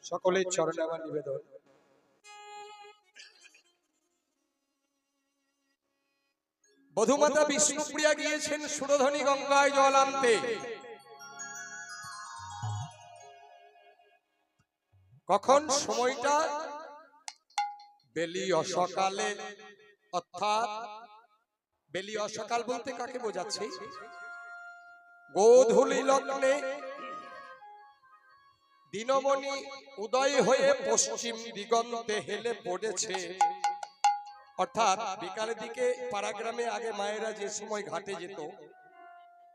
সকলের চরণে আমার নিবেদন। বধূমাতা বিষ্ণুপ্রিয়া গিয়েছেন সুরধনী গঙ্গায় জল আনতে। কখন? সময়টা বেলি অসকালে, অর্থাৎ বেলি অসকাল বলতে কাকে বোঝাচ্ছে? গোধূলি লগ্নে দিনমণি উদয় হয়ে পশ্চিম দিগন্তে হেলে পড়েছে। অর্থাৎ বিকালের দিকে পাড়াগ্রামে আগে মায়েরা যে সময় ঘাটে যেত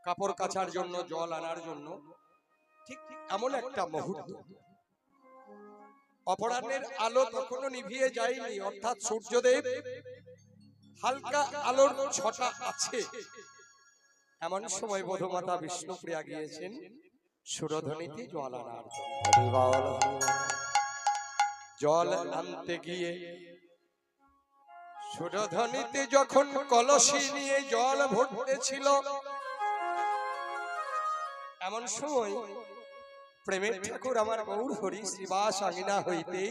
কাপড় কাচার জন্য, জল আনার জন্য, ঠিক এমন একটা মুহূর্ত। অপরাহ্নের আলো তখনও নিভিয়ে যায়নি, অর্থাৎ সূর্যদেব হালকা আলোর ছটা আছে। এমন সময় বধূমাতা বিষ্ণুপ্রিয়া গিয়েছেন সুরধনীতে জল আনার জন্য। জল আনতে গিয়ে সুরধনীতে যখন কলসি নিয়ে জল ভরতেছিল, এমন সময় প্রেমের ঠাকুর আমার গৌর হরি শ্রীবাস আঙিনা হইতে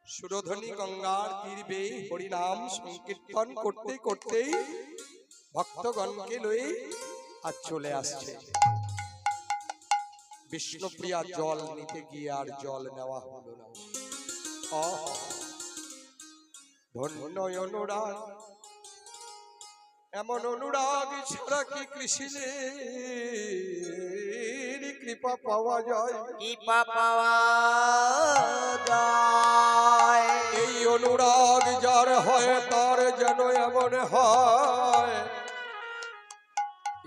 সুরধনী গঙ্গার তীরে হরিনাম সংকীর্তন করতে করতেই ভক্তগণকে লয়ে আজ চলে আসছে। বিষ্ণুপ্রিয়া জল নিতে গিয়ে আর জল নেওয়া হলো না। ধন্য অনুরাগ, এমন অনুরাগ ছাড়া কি কৃষ্ণের কৃপা পাওয়া যায়? কৃপা পাওয়া যায়। এই অনুরাগ যার হয় তার যেন এমন হয়,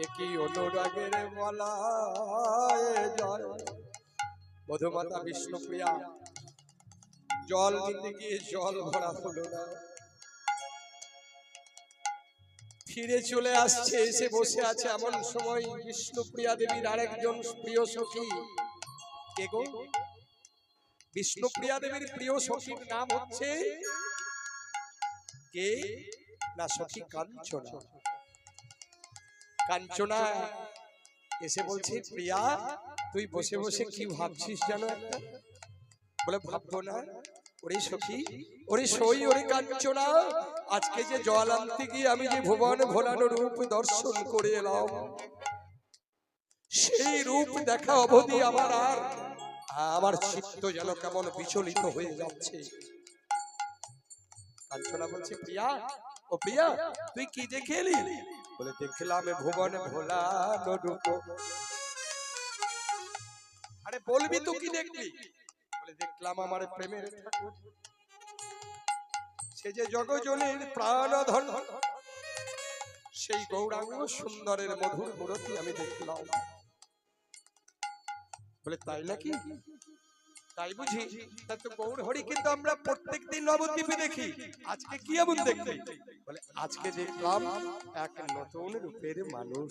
একই অনুরাগের বলায় যায়। বধূমাতা বিষ্ণুপ্রিয়া জল নিতে গিয়ে জল ভরা হলো না, ফিরে চলে আসছে, এসে বসে আছে। এমন সময় বিষ্ণুপ্রিয়া দেবীর আরেকজন প্রিয় সখী, কে গো? বিষ্ণুপ্রিয়া দেবীর প্রিয় সখীর নাম হচ্ছে কে? না, সখী কাঞ্চনা। কাঞ্চনা এসে বলছে, প্রিয়া তুই বসে বসে কি ভাবছিস জানো একটা? বলে, ভাববো না ওরে সখী, ওরে সই, ওরে কাঞ্চনা, আজকে যে জল আনতে গিয়ে আমি যে ভুবন ভোলানো রূপ দর্শন করে এলাম, সেই রূপ দেখা অবধি আমার চিত্ত যেন কেমন বিচলিত হয়ে যাচ্ছে। কাঞ্চনা বলছে, প্রিয়া, ও প্রিয়া, তুই কি দেখে এলি? বলে, দেখলাম ভুবন ভোলানো রূপ। আরে বলবি তো কি দেখলি? বলে, দেখলাম আমার প্রেমের ঠাকুর, সে যে জগজনীর প্রাণধন, সেই গৌরাঙ্গ সুন্দরের মধুর মূরতি আমি দেখলাম। বলে, তাই নাকি? তাই বুঝি? তা তো গৌর হরি কিন্তু আমরা প্রত্যেকদিন নবদ্বীপে দেখি, আজকে কি এমন দেখলি? বলে, আজকে দেখলাম এক নতুন রূপের মানুষ।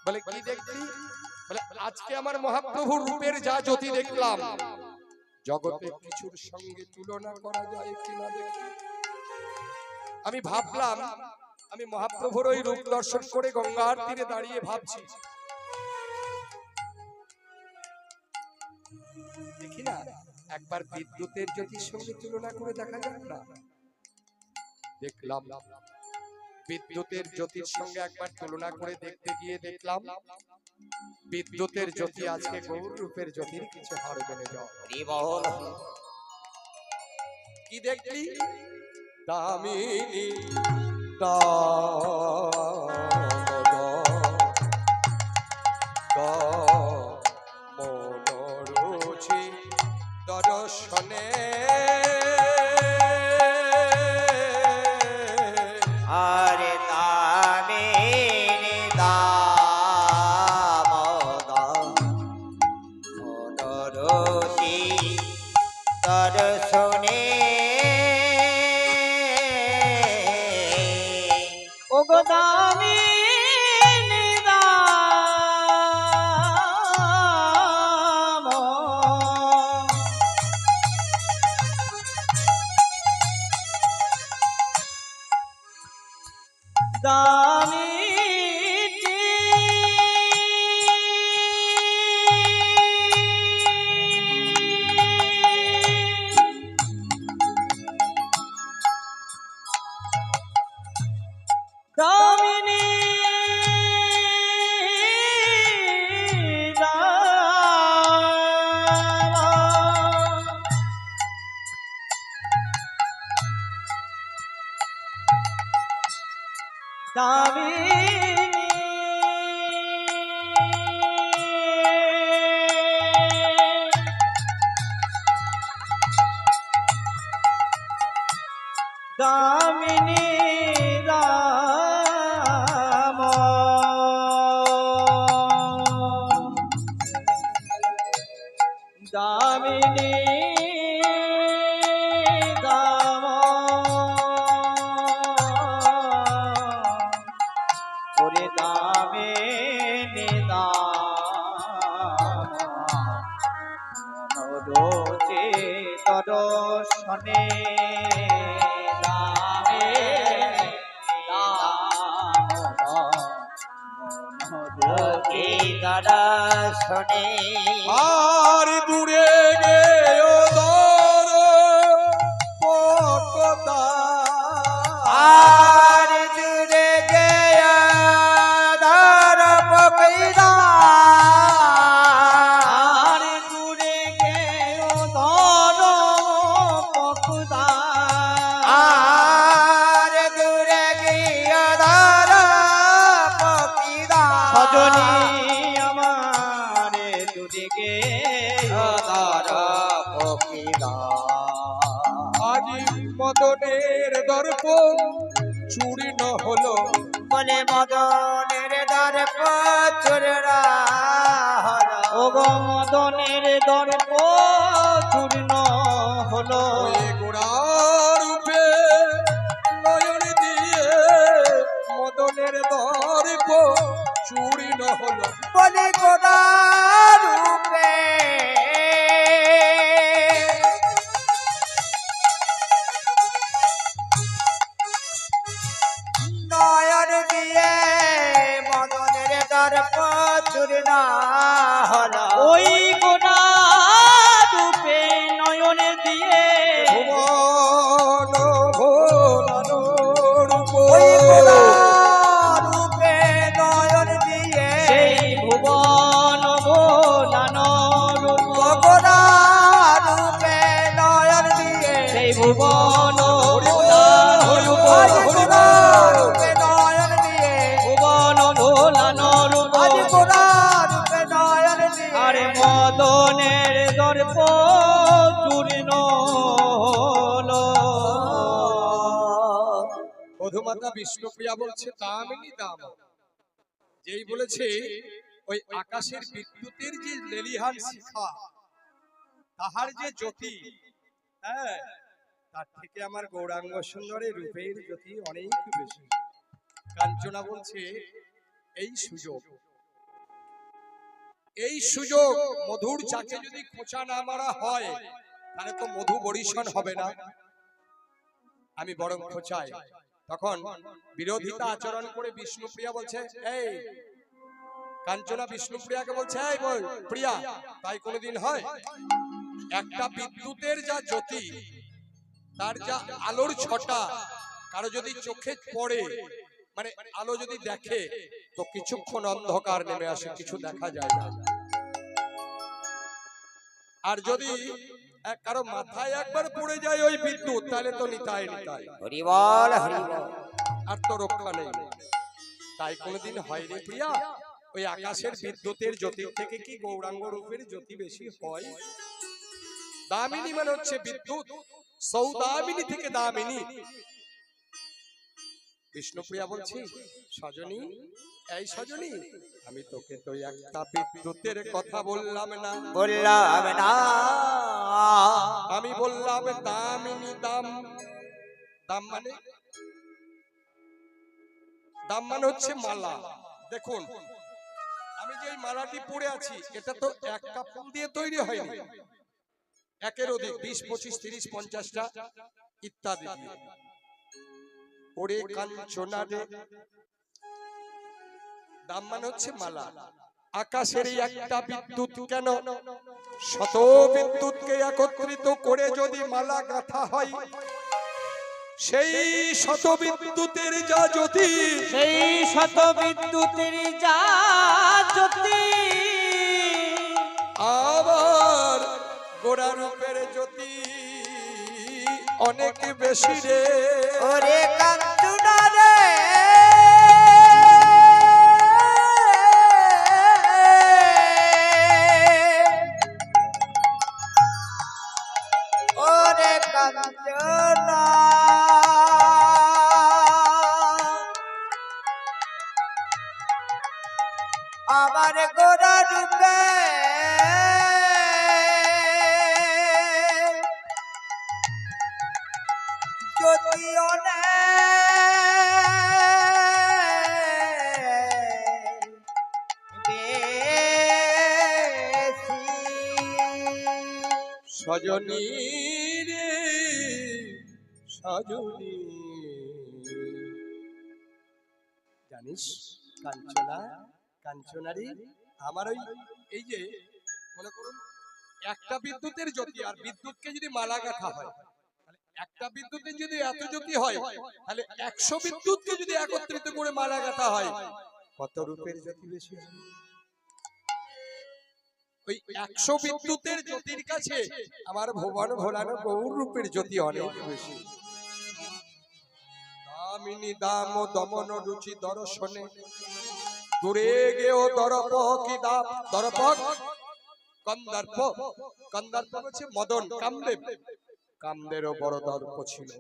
বলে, কি দেখলি? বলে, আজকে আমার মহাপ্রভুর রূপের যা জ্যোতি দেখলাম, জগতে কিছুর সঙ্গে তুলনা করা যায় কিনা দেখি। আমি ভাবলাম, আমি মহাপ্রভুর ওই রূপ দর্শন করে গঙ্গার তীরে দাঁড়িয়ে ভাবছি, দেখি না একবার বিদ্যুতের জ্যোতির সঙ্গে তুলনা করে দেখা যাক না। দেখলাম বিদ্যুতের জ্যোতির সঙ্গে একবার তুলনা করে দেখতে গিয়ে দেখলাম বিদ্যুতের জ্যোতি আজকে গৌর রূপের জ্যোতির কিছু হার বেড়ে যাও। কি দেখলি? দামিনী মনোরুচি দর্শনে আরে দামিনী মনোরুচি দর্শনে ওগো দামিনী দামিনী রাম দামিনী দাম ওরে দামিনী দাম মনোরোচে দর্শনে দামে মনোরোচে দর্শনে আর দূরে গেও দর পকতা আর দূরে গেয়া দার পকইরা আর দূরে গেও ধর পকুদা আর দূরে গিয়া দার পকিদা সজনী আমারে দূরে গেয়া দার পকিদা আজি মদনের দর্পণ চূর্ণ হলো বলে মদনের দর্প চূর্ণা হলো ও গো মদনের দর্প চূর্ণ হলো ওই গোড়ারূপে নয়ন দিয়ে মদনের দর্প চূর্ণ হলো বলে গোড়া রূপে নয়ন দিয়ে মদনের দর্প চূর্ণ হলো ওই গোড়া রূপে নয়ন দিয়ে ভুবন ভোলানো রূপ ওই গোড়া রূপে নয়ন দিয়ে সেই ভুবন ভোলানো রূপ গোড়া রূপে নয়ন দিয়ে সেই ভুবন রূপে নয়ন দিয়ে ভুবন ভোলানো রূপ রূপে নয়ন দিয়ে আরে মদনের দর্প চূর্ণ হলো মধুমাতা বিষ্ণুপ্রিয়া বলছে দামিনী দাম যেই বলেছে ওই আকাশের বিদ্যুতের যে লেলিহান শিখা তাহার যে জ্যোতি, হ্যাঁ, তার থেকে আমার গৌরাঙ্গ সুন্দরের রূপের জ্যোতি অনেক বেশি। কাঞ্চনা বলছে এই সুযোগ মধুর চাকে যদি খোঁচা না মারা হয় তাহলে তো মধু বরিশন হবে না, আমি বরং খোঁচাই। তখন বিরোধিতা আচরণ করে বিষ্ণুপ্রিয়া বলছে, এই কাঞ্চনা বিষ্ণুপ্রিয়াকে বলছে, এই বল প্রিয়া, তাই কোনোদিন হয়? একটা বিদ্যুতের যা জ্যোতি, তার যা আলোর ছটা, কারো যদি চোখে পড়ে, মানে আলো যদি দেখে, তো কিছুক্ষণ অন্ধকার নেমে আসে, কিছু দেখা যায় না। আর যদি কারো মাথায় একবার পড়ে যায় ওই বিদ্যুৎ, তাহলে তো নিতাই নিতাই, হরি বল হরি বল, আর তো রক্ষা নেই। তাই কোনোদিন হয় রে প্রিয়া, ওই আকাশের বিদ্যুতের জ্যোতির থেকে কি গৌরাঙ্গ রূপের জ্যোতি বেশি হয়? দামিনী মানে হচ্ছে বিদ্যুৎ, সৌদামিনী থেকে দামিনী। বিষ্ণুপ্রিয়া বলছি, সজনী, এই সজনী, আমি তোকে তো একটা বিদ্যুতের কথা বললাম না, বললাম না, আমি বললাম দামিনী দাম। দাম মানে হচ্ছে মালা। দেখুন, আমি যে মালাটি পরে আছি, এটা তো একটা ফুল দিয়ে তৈরি হয়নি, একের অধিক 20, 25, 30, 50টা ইত্যাদি দিয়ে। ওরে কাঞ্চনা রে, দাম মানে হচ্ছে মালা। আকাশের একটা বিদ্যুৎ কেন, শত বিদ্যুৎকে একত্রিত করে যদি মালা গাঁথা হয়, সেই শত বিদ্যুতের যা জ্যোতি, সেই শত বিদ্যুতের যা জ্যোতি, আবার গোড়া রূপের জ্যোতি অনেক বেশি রে। ওরে কাঞ্চনা রে, ওরে কাঞ্চনা সজনী রে সজনী, জানিস কাঞ্চনা, কাঞ্চনারি আমার ওই এই যে মনে করুন একটা বিদ্যুতের জ্যোতি, আর বিদ্যুৎকে যদি মালা গাঁথা হয়, তাহলে একটা বিদ্যুতের যদি এত জ্যোতি হয়, তাহলে 100 বিদ্যুৎকে যদি একত্রিত করে মালা গাঁথা হয়, কত রূপের জ্যোতি বেশি হবে? ওই 100 বিদ্যুতের জ্যোতির কাছে আমার ভুবন ভোলানো গৌর রূপের জ্যোতি অনেক বেশি। দামিনী দাম দমন রুচি দর্শনে দূরে গেও দরপ কি দাপ, দরপ কন্দর্প, কন্দর্প হচ্ছে মদন, কামদেব, কামদেরও বড় দর্প ছিল।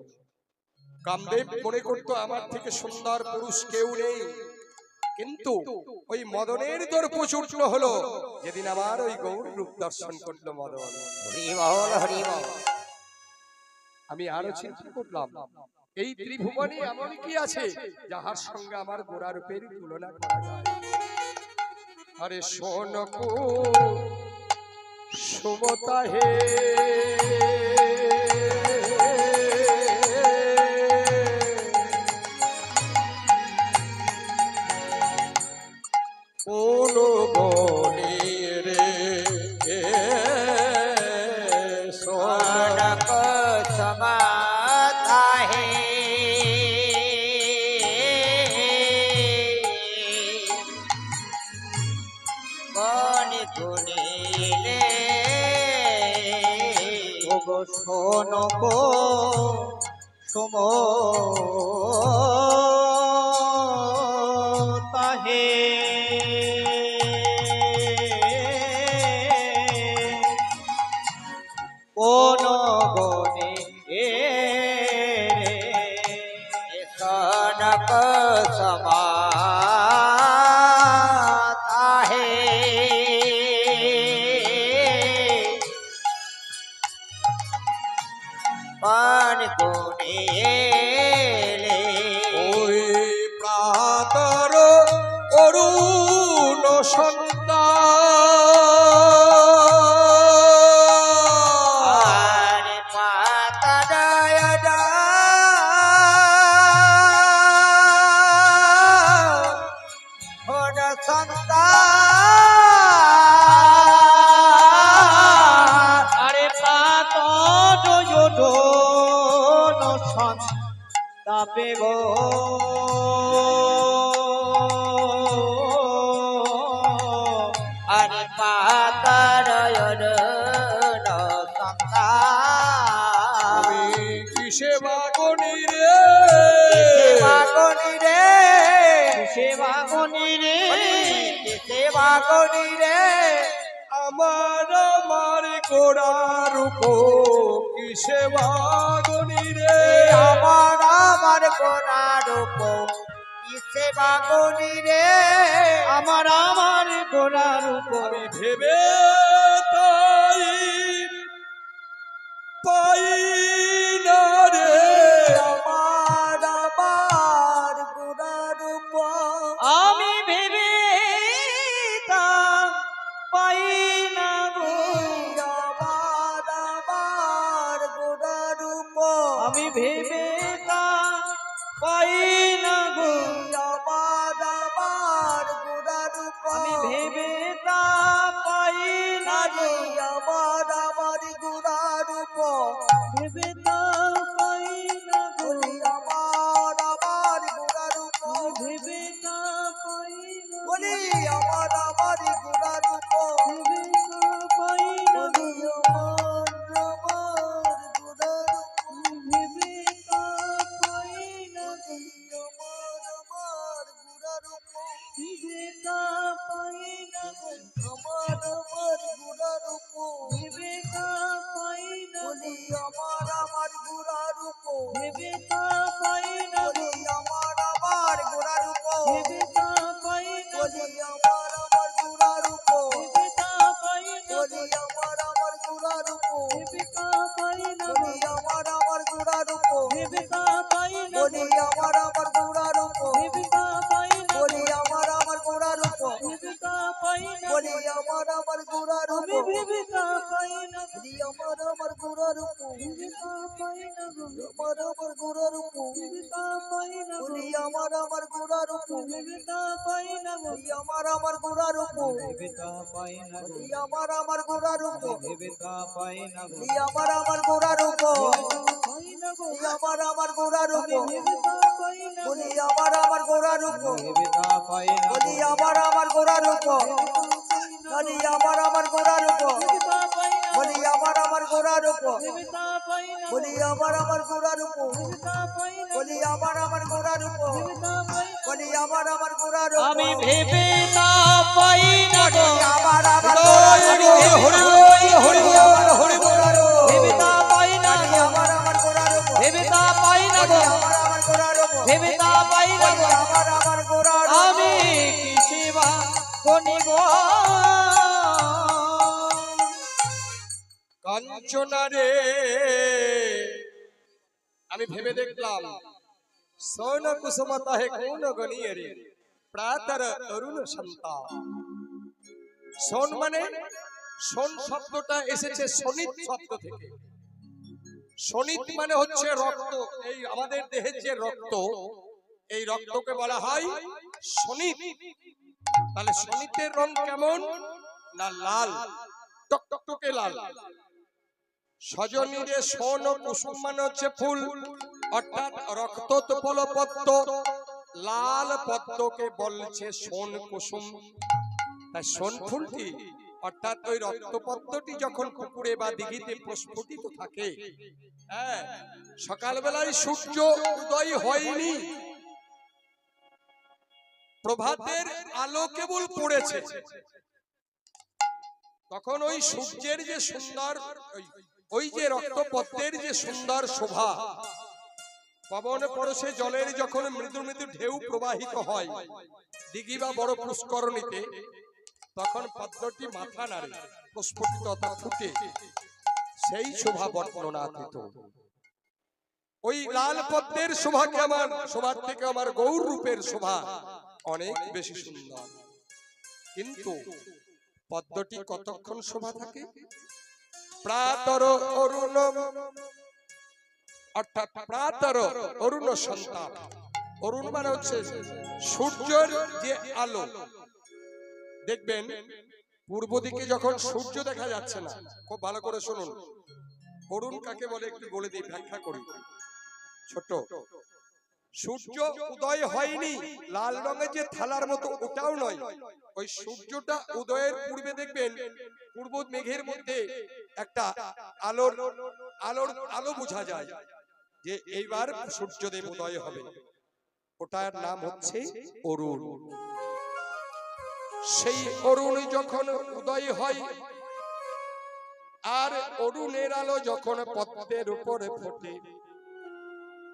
কামদেব মনে করতো আমার থেকে সুন্দর পুরুষ কেউ নেই, কিন্তু ওই মদনের দর্প চূর্ণ হলো যেদিন আমার ওই গৌর রূপ দর্শন করলো মদন। হরি বল হরি বল। আমি আরো চিন্তা করলাম এই ত্রিভুবনে এমন কি আছে যাহার সঙ্গে আমার গোরা রূপের তুলনা করা যায়? আরে সোনকু সুমতা হে কোন গণে রে सोनक समाता है कौन गुनीले ओगो सोनक सुमता है কোন গনে সনক সমাতা হে কোন গুনে ওই প্রাতর অরুণ সন্তান পাতা সন্তান আরে পাত তাপে গো আরে পাতারয়ন সন্তান কিসে বাগনি রে, বাগনি রে বাগনি রে আমার আমার গোড়ার রূপ কিসে বাগনি রে, আমার গোড়ার উপর কিসে বাগনি রে আমার গোড়ার উপর আমি ভেবে তাই পাই না রে, আমার গোড়ার উপর আমি ভেবে তা পাই না গো আমার গোড়ার উপর আমি ভেবে তা পাই না গো আমার গোড়ার উপর আমি ভেবে তা পাই না গো আমার গোড়ার উপর ভেবে তা পাই না গো আমার গোড়ার উপর ভেবে তা পাই না বলি আমার গোড়ার উপর ভেবে তা পাই না গো আমার গোড়ার উপর ভেবে তা পাই না গো আমার গোড়ার উপর ভেবে তা পাই না গো আমার গোড়ার উপর ভেবে তা পাই না বলি আমার গোড়ার উপর ভেবে তা পাই না বলি আমার গোড়ার উপর ভেবে তা পাই না বলি আমার গোড়ার উপর ভেবে তা পাই না বলি আমার গোড়ার উপর ভেবে তা পাই না বলি আমার গোড়ার উপর ভেবে তা পাই না বলি আমার গোড়ার উপর ভেবে তা পাই না বলি আমার গোড়ার উপর ভেবে তা পাই না বলি আমার গোড়ার উপর ভেবে তা পাই না বলি আমার গোড়ার উপর আমার আমার গোড়ার উপর বলি আমার আমার গোড়ার উপর বলি আমার আমার গোড়ার উপর বলি আমার আমার গোড়ার উপর বলি আমার আমার গোড়ার উপর বলি আমার আমার গোড়ার উপর বলি আমার আমার গোড়ার উপর বলি আমার আমার গোড়ার উপর বলি আমার আমার গোড়ার উপর বলি আমার আমার গোড়ার উপর বলি আমার আমার গোড়ার উপর বলি আমার আমার গোড়ার উপর বলি আমার আমার গোড়ার উপর আমি ভেবে তা পাই না গো আমার আমার ভেবে তা পাই না গো আমার আমার গোড়ার উপর ভেবে তা পাই না গো আমার আমার গোড়ার উপর ভেবে তা পাই না গো আমার আমার গোড়ার আমি কি সেবা করি গো কাঞ্চনা রে আমি ভেবে দেখলাম সোন কুসুমতা হে কোন গনিয়ে রে প্রাতর অরুণ সন্তা সোন মানে সোন শব্দটা এসেছে শনিত শব্দ থেকে। শনিত মানে হচ্ছে রক্ত, এই আমাদের দেহের যে রক্ত এই রক্তকে বলা হয় শনিত। তাহলে শনিতের রং কেমন না লাল, টকটকে লাল। সজনীরে সোন কুসুম মানে হচ্ছে ফুল, অর্থাৎ রক্তোৎপল পদ্ম, লাল পদ্মকে বলছে সোন কুসুম। তাই সোন ফুলটি অর্থাৎ ওই রক্তপদ্মটি যখন পুকুরে বা দিঘিতে প্রস্ফুটিত থাকে, হ্যাঁ, সকালবেলায় সূর্য উদয় হয়নি, প্রভাতের আলো কেবল পড়েছে, তখন ওই সূর্যের যে সুন্দর ওই যে রক্তপদ্মের যে সুন্দর শোভা, পবন পরশে জলের যখন মৃদু মৃদু ঢেউ প্রবাহিত হয় দিঘি বা বড় পুষ্করণীতে, তখন পদ্মটি মাথা নাড়ে, প্রস্ফুটিত ফুটে, সেই শোভা বর্ণনাতীত। ওই লাল পদ্মের শোভাকে আমার শোভার থেকে আমার গৌর রূপের শোভা অনেক বেশি সুন্দর। কিন্তু পদ্মটি কতক্ষণ শোভা থাকে? প্রাতর অরুণ, অর্থাৎ প্রাতর অরুণ সন্তাপ। অরুণ মানে হচ্ছে সূর্যের যে আলো। দেখবেন পূর্ব দিকে যখন সূর্য দেখা যাচ্ছে না, খুব ভালো করে শুনুন, অরুণ কাকে বলে একটু বলে দিই, ব্যাখ্যা করি। ছোট সূর্য উদয় হয়নি, লাল রঙের যে থালার মতো ওটাও নয়, ওই সূর্যটা উদয়ের পূর্বে দেখবেন পূর্ব মেঘের মধ্যে একটা আলোর আলোর আলো বোঝা যায় যে এইবার সূর্যদেব উদয় হবে, ওটার নাম হচ্ছে অরুণ। সেই অরুণ যখন উদয় হয় আর অরুণের আলো যখন পদ্মের উপরে ফোটে,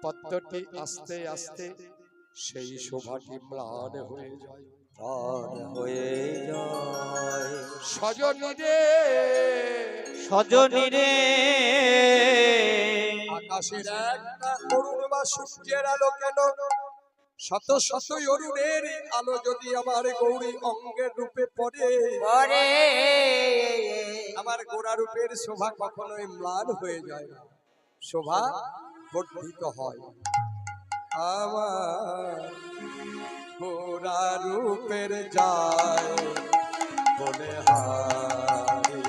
পদ্মটি আস্তে আস্তে সেই শোভাটি ম্লান হয়ে যায়, সজনী রে সজনী রে আকাশের একটা অরুণ বা সূর্যের আলো কেন, শত শত অরুণের আলো যদি আমার গৌরী অঙ্গের রূপে পড়ে, আমার গোরা রূপের শোভা কখনোই ম্লান হয়ে যায় না, শোভা বর্ধিত হয়। আমার গোরা রূপের যায় বলে হায়,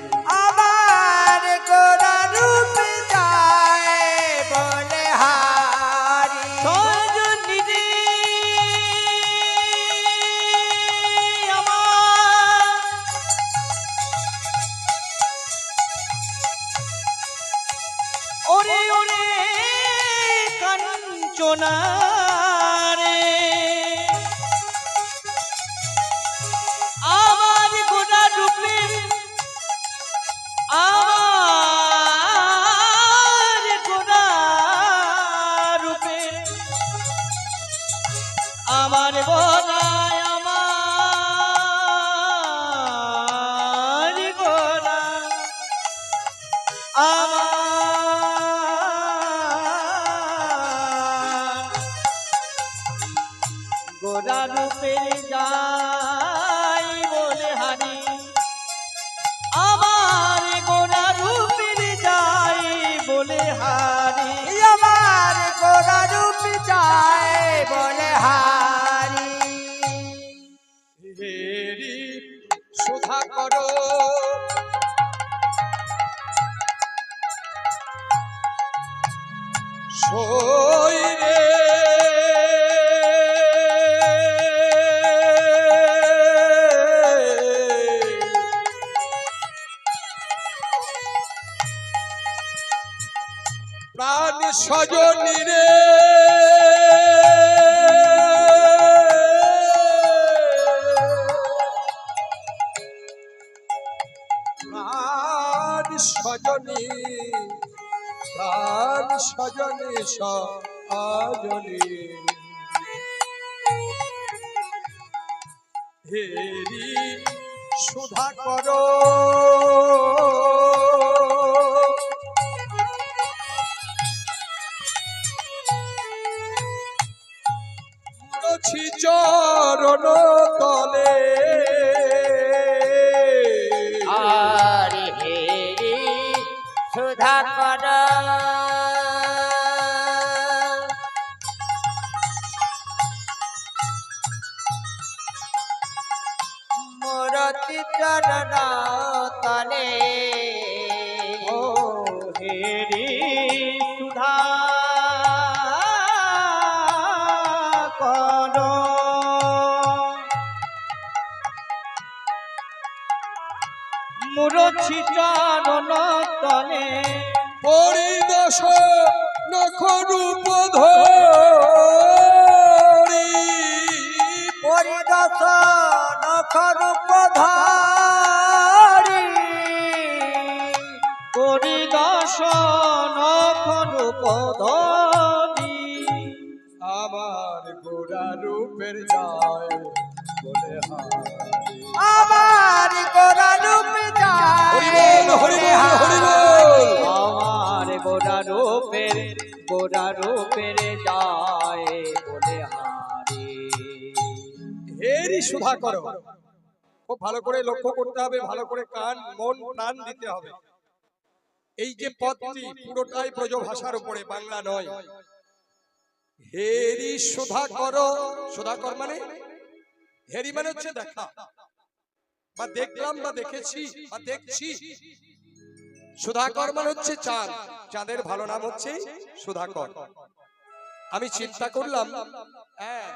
আমার গোরা রূপ যায় বলে হারি সজনী রে আমার ওরে ওরে কাঞ্চনা রে আমার গোটা রূপে আমার গোটা রূপে আমার গোড়ায় আমার গোড়া আমার করো সই রে প্রাণ সজনী রে প্রাণ সজনী প্রাণ সজনী সজনী হেরি সুধা করো চরণ তলে আর হেরি সুধা কর মোরতি চরণ তলে ও হেরি সুধা করো মুরছি চরণ তলে পরিদশ নখ রূপ ধরি পরিদশ নখ রূপ ধারি পরিদর্শন রূপধরি আমার গোরা রূপের যায় বলে হারি আমার গোরা রূপ হরি বল হরি বল হরি বল আমার গোরা রূপের যায় বলে হারি হেরি সুধা করো খুব ভালো করে লক্ষ্য করতে হবে ভালো করে কান মন প্রাণ দিতে হবে এই যে পদটি পুরোটাই ব্রজভাষার উপরে বাংলা নয় হেরি সুধা করো সুধা কর মানে হেরি মানে হচ্ছে দেখা বা দেখলাম বা দেখেছি বা দেখছি সুধাকর মানে হচ্ছে চাঁদ চাঁদের ভালো নাম হচ্ছে সুধাকর আমি চিন্তা করলাম হ্যাঁ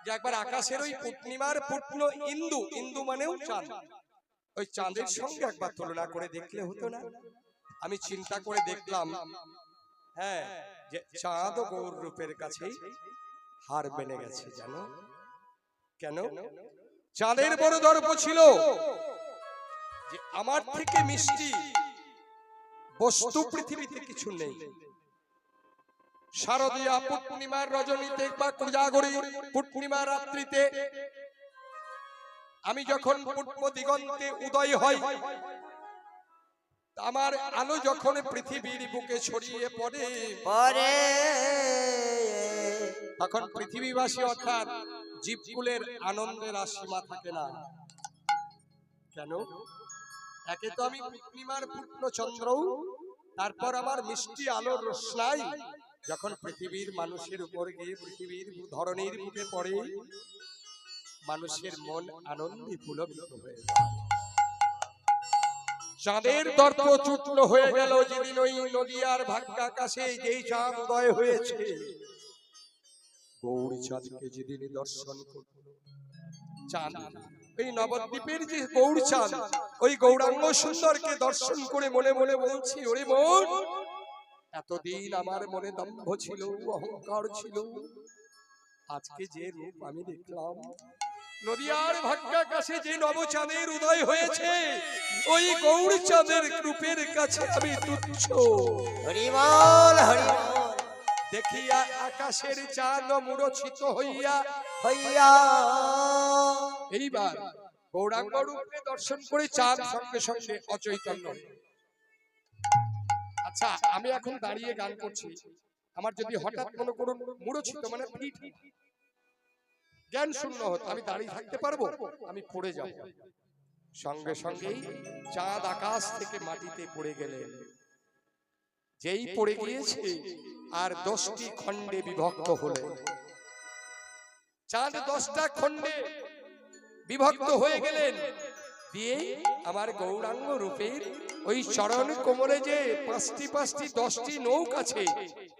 যে একবার আকাশের ওই পূর্ণিমার পূর্ণ ইন্দু ইন্দু মানেও চাঁদ ওই চাঁদের সঙ্গে একবার তুলনা করে দেখলে হতো না আমি চিন্তা করে দেখলাম হ্যাঁ যে চাঁদ ও গৌর রূপের কাছেই হার মেনে গেছে জানো কেন চাঁদের বড় দর্প ছিল যে আমার থেকে মিষ্টি বস্তু পৃথিবীতে কিছু নেই শারদীয়া পূর্ণিমার রজনীতে বা কোজাগরী পূর্ণিমা রাত্রিতে আমি যখন পূর্ব দিগন্তে উদয় হই আমার আলো যখন পৃথিবীর বুকে ছড়িয়ে পড়ে পরে তখন পৃথিবীবাসী অর্থাৎ জীবকুলের আনন্দের আর সীমা থাকে না কেন একে তো আমি পূর্ণিমার পূর্ণ চন্দ্র তারপর আমার মিষ্টি আলোর রোশনাই যখন পৃথিবীর মানুষের উপর গিয়ে পৃথিবীর ধরনের বুকে পড়ে মানুষের মন আনন্দে পুলকিত হয়ে যায় চাঁদের দর্প চূর্ণ হয়ে গেল যেদিন ওই নদিয়ার ভাগ্য আকাশে যেই চাঁদ উদয় হয়েছে গৌরী চাঁদকে যেদিন দর্শন করল চাঁদ এই নবদ্বীপের যে গৌর চাঁদ ওই গৌরাঙ্গ সুন্দরকে দর্শন করে মনে মনে বলছি ওরে মন এতদিন আমার মনে দম্ভ ছিল অহংকার ছিল আজকে যে রূপ আমি দেখলাম নদিয়ার ভাগ্যাকাশে যে নবচাঁদের উদয় হয়েছে ওই গৌর চাঁদের রূপের কাছে আমি তুচ্ছ হরিবল হরিবল দেখিয়া আকাশের চাঁদ মূরছিত হইয়া হইয়া এইবার গৌরাঙ্গ রূপে দর্শন করে চাঁদ সঙ্গে সঙ্গে অচৈতন্য। আচ্ছা আমি এখন দাঁড়িয়ে গান করছি, আমার যদি হঠাৎ মনে করুন মূরছিত মানে জ্ঞান শূন্য হতো, আমি দাঁড়িয়ে থাকতে পারবো? আমি পড়ে যাব। সঙ্গে সঙ্গেই চাঁদ আকাশ থেকে মাটিতে পড়ে গেলেন। যেই পড়ে গিয়েছে আর 10টি খণ্ডে বিভক্ত হলেন। চাঁদ 10টা খণ্ডে বিভক্ত হয়ে গেলেন। দিয়ে আমার গৌরাঙ্গ রূপের ওই চরণ কোমরে যে 5টি 5টি 10টি নৌক আছে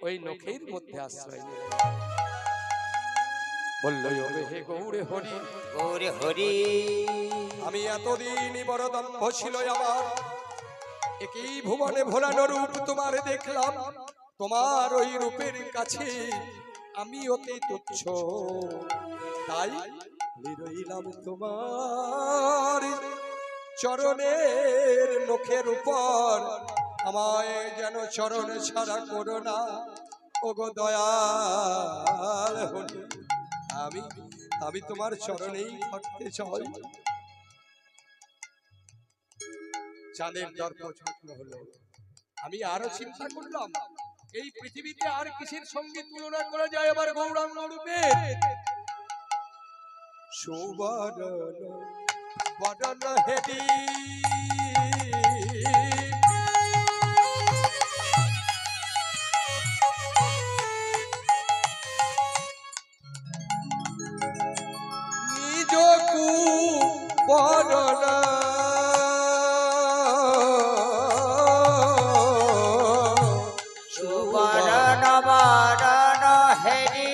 ওই নখের মধ্যে আশ্রয় নিয়ে বললো হে গৌরে হরি গৌরে হরি আমি এতদিন বড় দম্ভ ছিল আমার একই ভুবনে ভোলানো রূপ তোমার দেখলাম তোমার ওই রূপের কাছে আমি অতি তুচ্ছ তাই রইলাম তোমার চরণের নখের উপর আমায় যেন চরণ ছাড়া করো না ওগো দয়াল হরি আমি আমি তোমার চরণেই থাকতে চাই চাঁদের দর্প ছোট হলো আমি আরো চিন্তা করলাম এই পৃথিবীতে আর কিসের সঙ্গে তুলনা করা যায় আমার গৌরাঙ্গ রূপে সুবর্ণ বদন হেরি নিজকু বদন সুবর্ণ বদন হেরি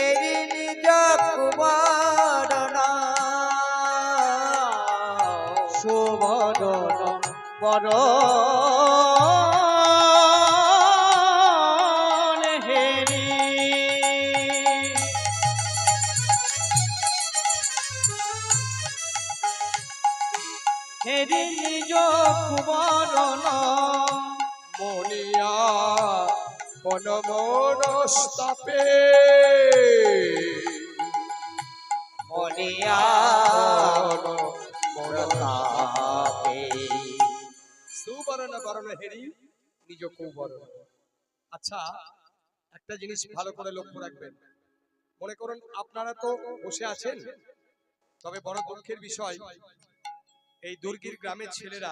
এরি নিজ কুমারণ সুবদন বরণ হেরি হেরি নিজ কুবরণ মনিয়া বনমনস্তাপে মনিয়া মরতাপে সুবর্ণ বরণ হেরি নিজ কুবরণ আচ্ছা একটা জিনিস ভালো করে লক্ষ্য রাখবেন মনে করুন আপনারা তো বসে আছেন তবে বড় দুঃখের বিষয় এই দুর্গির গ্রামের ছেলেরা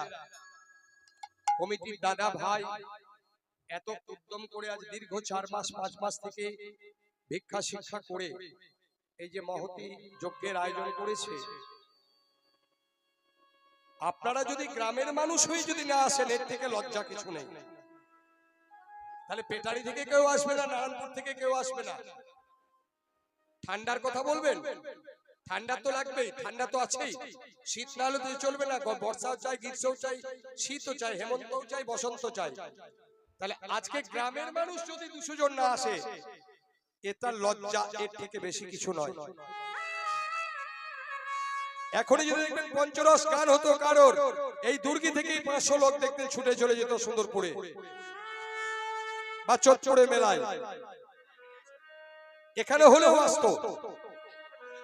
কমিটির দাদা ভাই এত উদ্যম করে আজ দীর্ঘ 4 মাস 5 মাস থেকে ভিক্ষা শিক্ষা করে এই যে মহতি যজ্ঞের আয়োজন করেছে আপনারা যদি গ্রামের মানুষ হয়ে যদি না আসেন এর থেকে লজ্জা কিছু নেই তাহলে পেটারি থেকে কেউ আসবে না নারায়ণপুর থেকে কেউ আসবে না ঠান্ডার কথা বলবেন ঠান্ডা তো লাগবেই ঠান্ডা তো আছেই শীত না হলে তো চলবে না বর্ষাও চাই গ্রীষ্মও চাই শীতও চাই হেমন্তও চাই বসন্ত চাই তাহলে আজকে গ্রামের মানুষ যদি 200 জন না আসে এটা লজ্জা এর থেকে বেশি কিছু নয় এখনই যদি দেখবেন পঞ্চরস গান হতো কারোর এই দুর্গি থেকেই 500 লোক দেখতে ছুটে চলে যেত সুন্দরপুরে বা চট্টগ্রামে মেলায় এখানে হলেও আসতো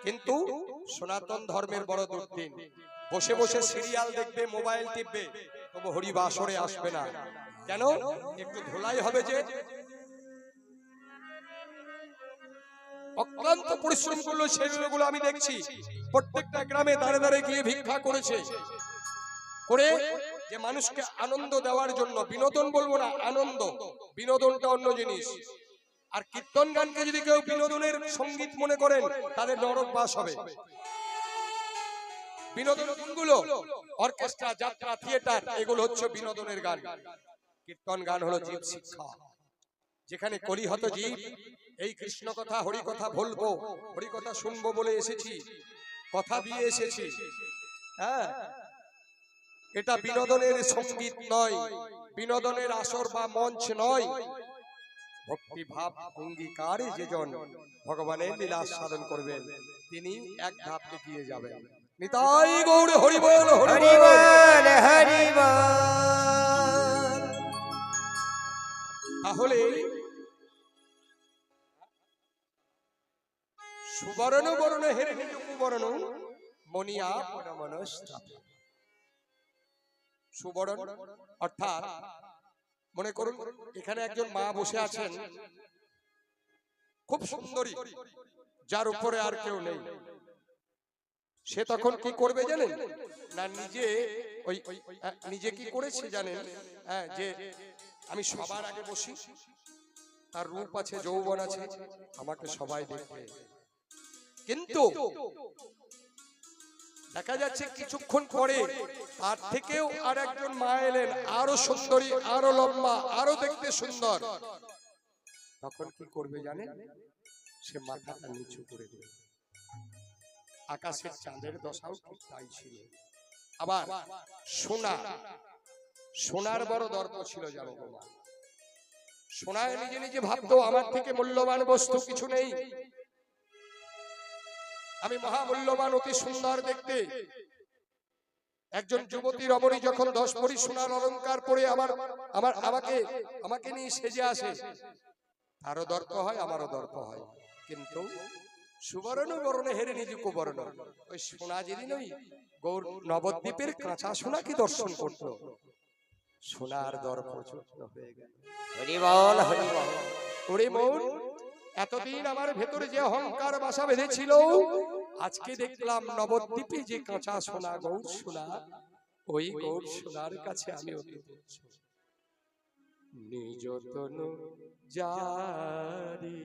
কিন্তু সনাতন ধর্মের বড় দুর্দিন বসে বসে সিরিয়াল দেখবে মোবাইল টিপবে তবু হরিবাসরে আসবে না কেন একটু ধোলাই হবে যে অক্লান্ত পরিশ্রম করলো সেগুলো আমি দেখছি প্রত্যেকটা গ্রামে দাঁড়ে দাঁড়ে গিয়ে ভিক্ষা করেছে করে যে মানুষকে আনন্দ দেওয়ার জন্য বিনোদন বলবো না আনন্দ বিনোদনটা অন্য জিনিস আর কীর্তন গানকে যদি কেউ বিনোদনের সঙ্গীত মনে করেন তাদের নরক বাস হবে বিনোদন গানগুলো অর্কেস্ট্রা যাত্রা থিয়েটার এগুলো হচ্ছে বিনোদনের গান কীর্তন গান হলো জীব শিক্ষা যেখানে কলিহত জীব এই কৃষ্ণ কথা হরি কথা বলবো হরি কথা শুনবো বলে এসেছি কথা দিয়ে এসেছি হ্যাঁ এটা বিনোদনের সঙ্গীত নয় বিনোদনের আসর বা মঞ্চ নয় ভক্তি ভাব অঙ্গীকারে যেজন ভগবানের লীলা সাধন করবেন তিনি এক ধাপ এগিয়ে যাবেন নিতাই গৌর হরি বল হরি বল হরি বল তাহলে সুবর্ণ বরণ হেরে নিজ কুবরণ মনিয়া পরমনস্তাপে সুবরণ অর্থাৎ মনে করুন এখানে একজন মা বসে আছেন খুব সুন্দরী যার উপরে আর কেউ নেই সে তখন কি করবে জানেন না, নিজে ওই নিজে কি করেছে জানেন, যে আমি সবার আগে বসি, তার রূপ আছে, যৌবন আছে, আমাকে সবাই দেখবে। কিন্তু দেখা যাচ্ছে কিছুক্ষণ পরে তার থেকেও আর একজন মা এলেন, আরো সুন্দরী, আরো লম্বা, আরো দেখতে সুন্দর। তখন কি করবে জানেন, সে মাথাটা নিচু করে দেবে। আকাশের চাঁদের দশাও ঠিক তাই ছিল। আবার সোনার বড় দর্প ছিল জানো বাবা। সোনায় নিজে নিজে ভাবতো আমার থেকে মূল্যবান বস্তু কিছু নেই, আমি মহামূল্যবান, অতি সুন্দর দেখতে। একজন যুবতী রমণী যখন 10 ভরি সোনার অলংকার পরে আমাকে নিয়ে সেজে আসে, তারও দর্প হয়, আমারও দর্প হয়। কিন্তু সুবর্ণ বরণে হেরে নিজে কুবর্ণ। ওই সোনা যেদিন ওই গৌর নবদ্বীপের কাঁচা সোনাকে দর্শন করতো, সোনার দর্প চূর্ণ হয়ে গেল। হরি বল, হরি বল। ওরে মন, এতদিন আমার ভেতরে যে অহংকার বাসা বেঁধেছিল, আজকে দেখলাম নবদ্বীপে যে কাঁচা সোনা, গৌর সোনা, ওই গৌর সোনার কাছে আমি অতি তুচ্ছ। নিজ তনু জারি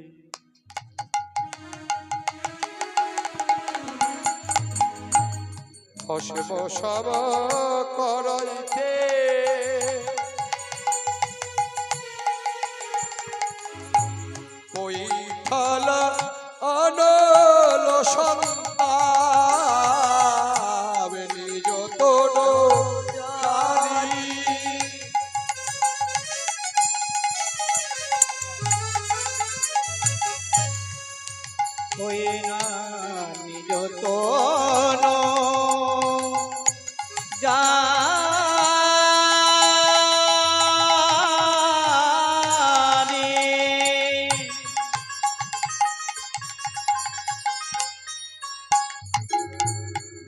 অশুভ সব করাইতে, কৈফল অনল সন্তাপ নিজ তনু জারি। ওই না নিজ তনু জারি,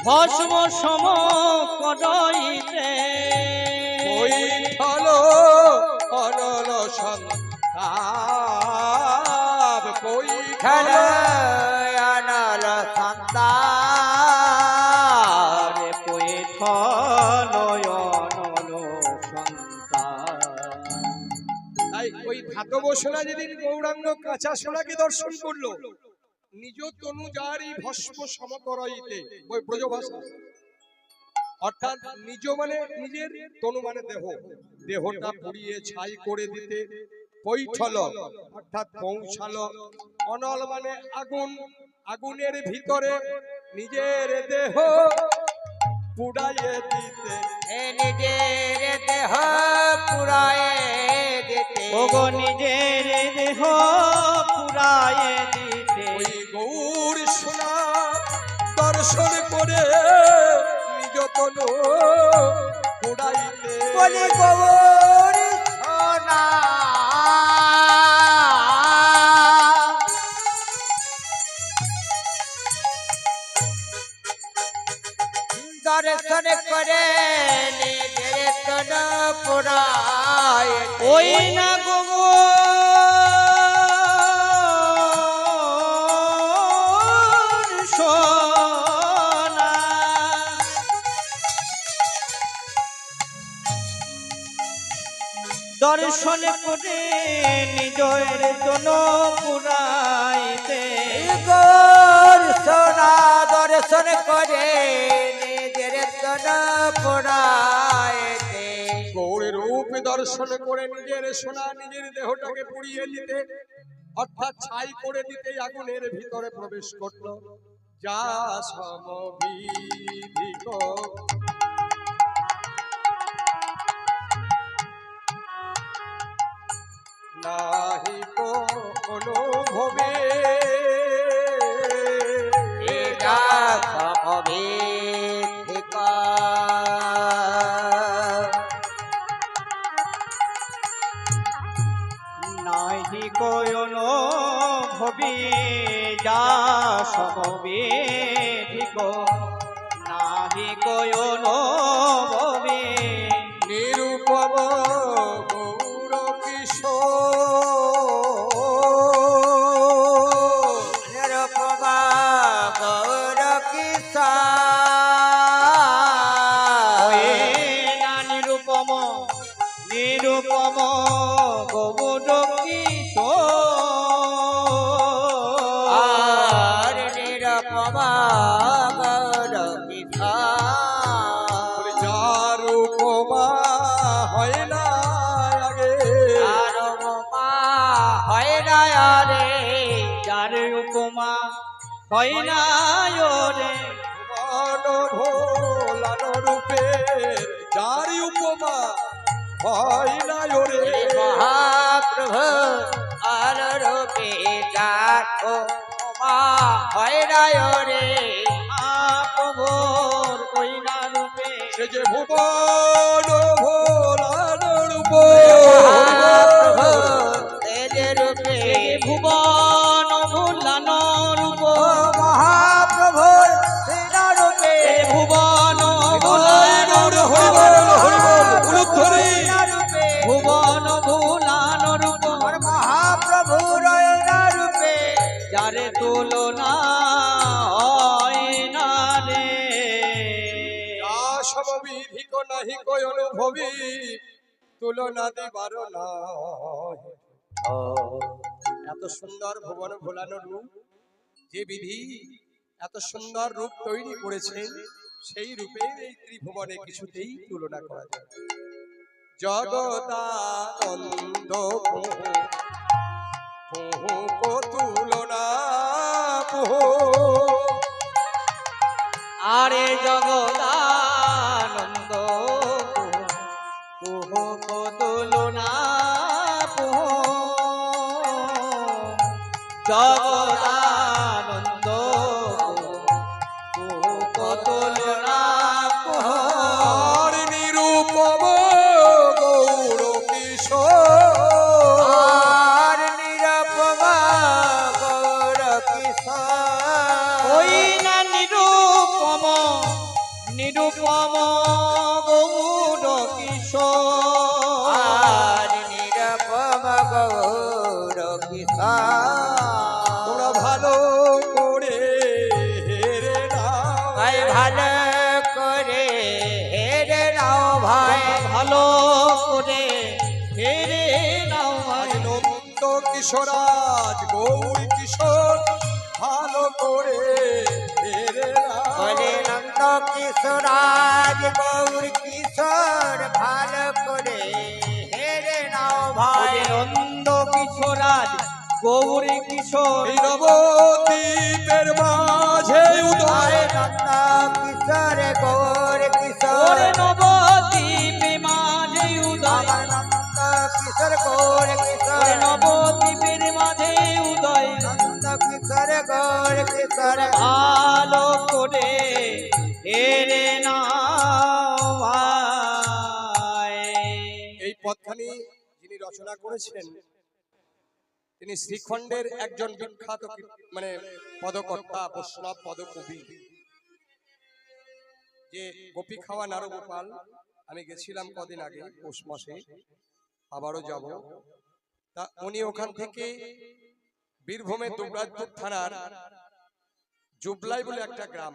ভস্ম সম করাইতে, কৈফল অনল সন্তাপ, কৈফল অনল সন্তান, কৈফল অনল সন্তান। তাই ওই ধাতব সোনা যেদিন গৌরাঙ্গ কাঁচা সোনাকে দর্শন করলো, নিজ তনু জারি ভস্ম সম করাইতে, ওই ব্রজভাষা, অর্থাৎ নিজ মানে নিজের, তনু মানে দেহ, দেহটা পুড়িয়ে ছাই করে দিতে, কৈঠল অর্থাৎ পৌঁছালো, অনল মানে আগুন, আগুনের ভিতরে নিজের দেহ পুড়াইয়ে দিতে, নিজের দেহ পুরায়ে দিতে, ওগো নিজের দেহ পুরায়ে দিতে, ওই গৌর সোনা দর্শন করে নিজ তনু পুড়াইতে। বলি গৌর সোনা দর্শন করে নিজের তনু পুরায়ে, ওই না গো সোনা, দর্শন করে নিজের তনু পুরাইতে, গৌর সোনা দর্শন করে নিজের তনু পুরায়ে, গৌরের রূপ দর্শন করে নিজের সোনা, নিজের দেহটাকে পুড়িয়ে দিতে, অর্থাৎ ছাই করে দিতে আগুনের ভিতরে প্রবেশ করলো। যা সমবিধিক নাহি অনুভবে, এটা সমবিধিক নাহি কোন ভবি যা সমবেধিক, নাহি কোন ভবি নিরূপম গৌর কিশোর, নিরূপমা গৌর কিশোর, হয় না রে ভুবন ভোলানো রূপে যারি উপমা হয় না ওরে মহাপ্রভু আর রূপে যার উপমা হয় না রে মহাপ্রভুর ওই না রূপে সে যে ভুবন ভোলানো রূপ মহাপ্রভু তেজের রূপে ভুবন ভুলানো রূপ মহাপ্রভু তেজের রূপে ভুবন ভোলানো রূপে ভুবন ভুলানো রূপ মহাপ্রভুর রূপে যারে তুলনা হয় না রে যা সমবিধিক নাহি কই অনুভবী তুলনা দিবার নয়। এত সুন্দর ভুবন ভোলানো রূপ, যে বিধি এত সুন্দর রূপ তৈরি করেছেন, সেই রূপে এই ত্রিভুবনে কিছুতেই তুলনা করা যায় না। জগদানন্দ প্রভু কো তুলনা প্রভু আরে জগদানন্দ কুহ তুলনা জগদানন্দ কুহ তুলনা আর নিরূপম গৌর কিশোর আর নিরপমা গৌর কিশোর ওই না নিরূপম নিরূপম গৌর কিশোর আর নিরপমা গৌর কিশোর তোমরা ভালো করে হেরে নাও ভাই ভালো করে হেরে নাও ভাই ভালো করে হেরে নাও ভাই নন্দ কিশোরাজ গৌর কিশোর ভালো করে হেরে নাও বলে নন্দ কিশোরাজ গৌর কিশোর ভালো করে হেরে নাও ভাই নন্দ কিশোরাজ গৌরী কিশোর এই নবদ্বীপের মাঝে উদয় নন্দ কিশোর গৌর কিশোর ওরে নবদ্বীপে মাঝে উদয় আমার নন্দ কিশোর গৌর কিশোর ওরে নবদ্বীপের মাঝে উদয় নন্দ কিশোর গৌর কিশোর ভালো করে হেরে নাও ভাই এই পদখানি যিনি রচনা করেছেন তিনি শ্রীখণ্ডের একজন বিখ্যাত মানে পদকর্তা বৈষ্ণব পদকবি, যে গোপী খাওয়া নারগোপাল। আমি গেছিলাম কদিন আগে পৌষ মাসে, আবারও যাব। তা উনি ওখান থেকে বীরভূমের দুবরাজপুর থানার জুবলাই বলে একটা গ্রাম,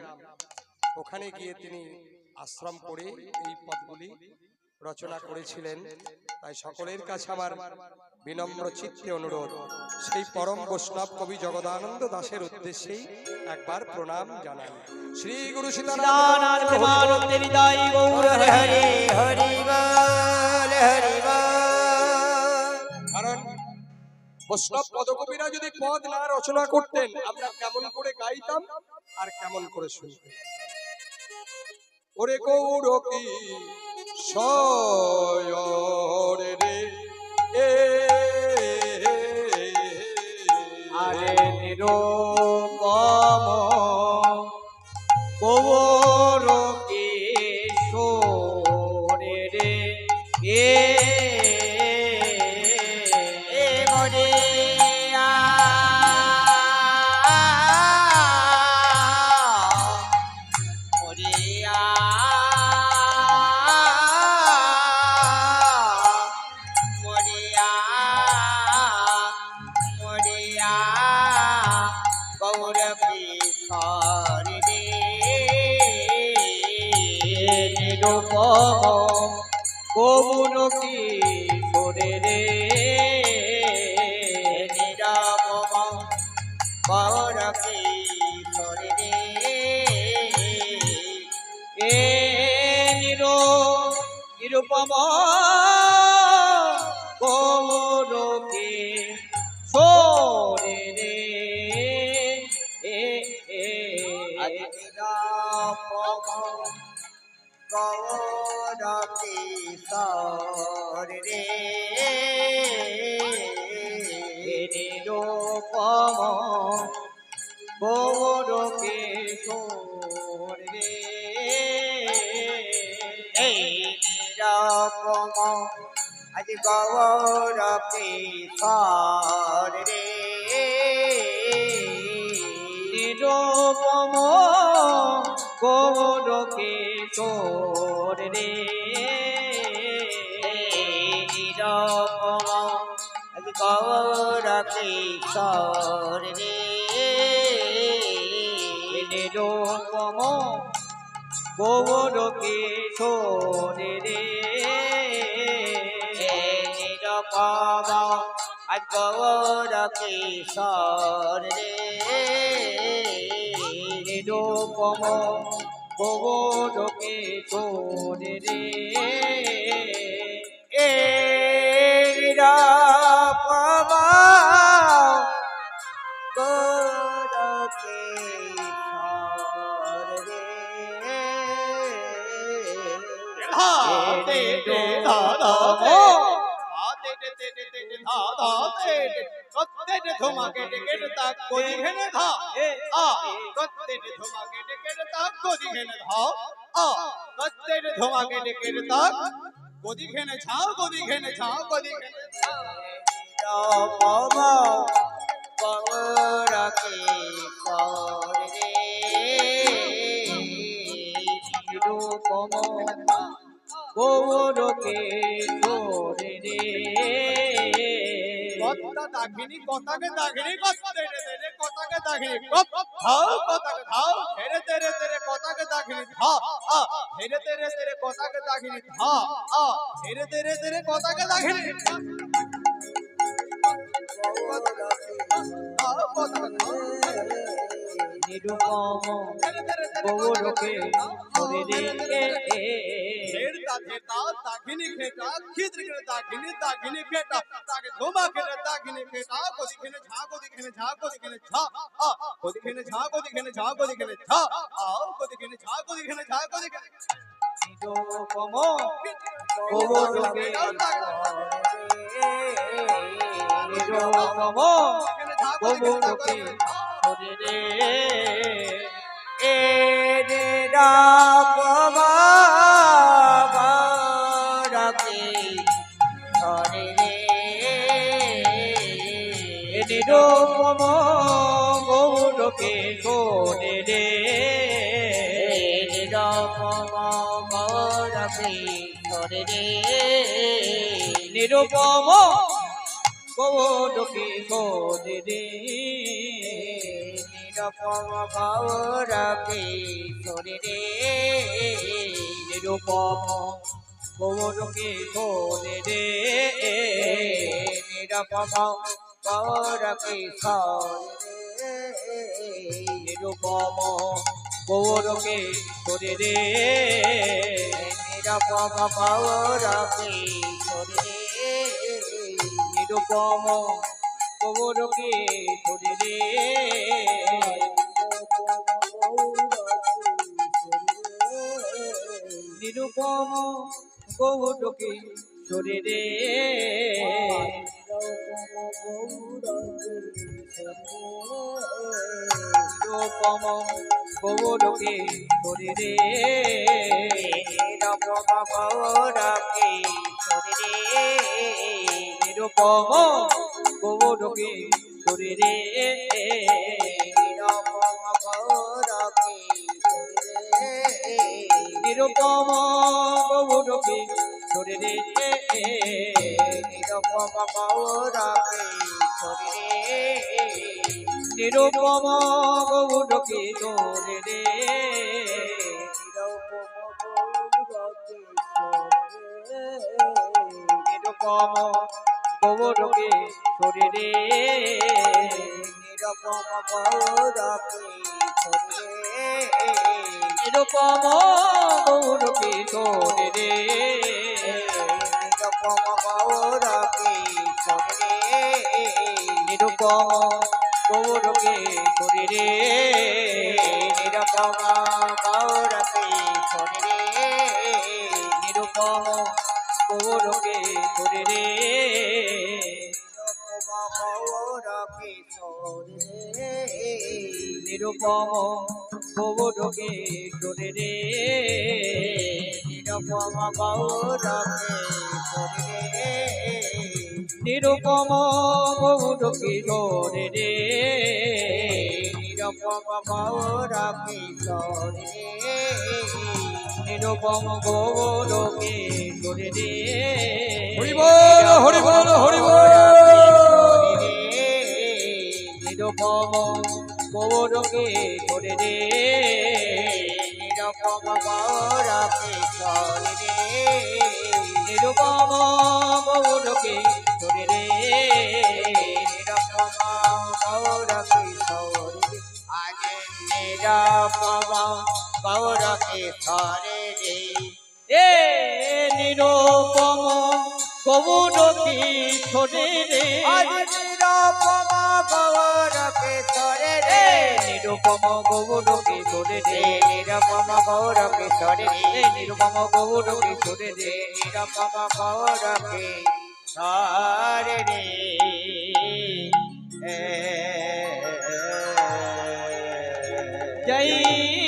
ওখানে গিয়ে তিনি আশ্রম করে এই পদগুলি রচনা করেছিলেন। তাই সকলের কাছে আমার বিনম্র চিত্তে অনুরোধ, সেই পরম বৈষ্ণব কবি জগদানন্দ দাসের উদ্দেশ্যেই একবার প্রণাম জানাই। শ্রী গুরু দানার প্রেমানন্দের হৃদয় গৌর হরে হরে হরি বল হরি বল কারণ বৈষ্ণব পদকবিরা যদি পদ না রচনা করতেন, আমরা কেমন করে গাইতাম আর কেমন করে শুনতাম। ওরে গৌর কি শয়রে রে এ আরে নিরূপম গৌর কিশোরে রে এ মরে মরিয়া মরিয়া মরিয়া গৌর কিশোর রে নিরূপম গৌর কিশোরে রে নিরপম গৌর কিশোর রে এ নিরূপম গৌর কিশোরে রে এ গৌর কিশোর রে নিরূপম গৌর কিশোর রে এই নিরপম আজ গৌর কিশোর রে নিরূপম গৌর কিশোর রে নিরপম আজ গৌর কিশোর রে নিরূপম গৌর কিশোর রে নিরপম আজ গৌর কিশোর রে নিরূপম গৌর কিশোর রে এ নিরপম গৌর কিশোর রে নিরপম গৌর কিশোর রে নিরূপম গৌর কিশোর রে কথা দাগিনী কথাকে দাগিনী কথাকে দাগিনী ধাও কথাকে ধাও ধীরে ধীরে ধীরে কথাকে দাগিনী ধা আ ধীরে ধীরে ধীরে কথাকে দাগিনী ধা আ ধীরে ধীরে ধীরে কথাকে দাগিনী নিরূপম গৌর কিশোর রে দাগিনী খেটা খিদ্র করে দাগিনী দাগিনী খেটা তাকে ধোমা খেটা দাগিনী খেটা কোদি খেনে ঝা কোদি খেনে ঝা কোদি খেনে ঝা আ কোদি খেনে ঝা কোদি খেনে ঝা কোদি খেনে ঝা আও কোদি খেনে ঝা কোদি খেনে ঝা কোদি খেনে নিরূপম গৌর কিশোর নিরূপম গৌর কিশোর রে এ নিরপম গৌর কিশোর রে নিরূপম গৌর কিশোর রে নিরপম গৌর কিশোর রে নিরূপম গৌর কিশোর রে নিরপম গৌর কিশোর রে নিরূপম গৌর কিশোর রে নিরপম গৌর কিশোর রে নিরূপম গৌর কিশোর রে নিরপম গৌর কিশোর রে নিরূপম গৌর কিশোর রে নিরূপম গৌর কিশোর রে নিরূপম গৌর কিশোর রে নিরপম গৌর কিশোর রে নিরূপম গৌর কিশোর রে নিরপম গৌর কিশোর রে নিরূপম গৌর কিশোর রে নিরপম গৌর কিশোর রে নিরূপম গৌর কিশোর রে নিরূপম গৌর কিশোর রে নিরপম গৌর কিশোর রে নিরূপম গৌর কিশোর রে নিরপম গৌর কিশোর রে নিরূপম গৌর কিশোর রে নিরপম গৌর কিশোর রে গৌর কিশোর রে নিরুপম গৌর কিশোর রে নিরুপম গৌর কিশোর রে নিরুপম গৌর কিশোর রে নিরুপম গৌর কিশোর রে নিরুপম গৌর কিশোর রে হরি বল হরি বল হরি বল। নিরুপম গৌর কিশোর রে নিরুপম গৌর কিশোর রে নিরুপম গৌর কিশোর রে নিরুপম গৌর কিশোর রে আজ নিরুপম গৌর কিশোর রে এ নিরুপম গৌর কিশোর রে আজ নিরুপম গৌর কিশোর রে নিরুপম গৌর কিশোর রে নিরুপম গৌর কিশোর রে নিরুপম গৌর কিশোর রে নিরুপম গৌর কিশোর রে জয়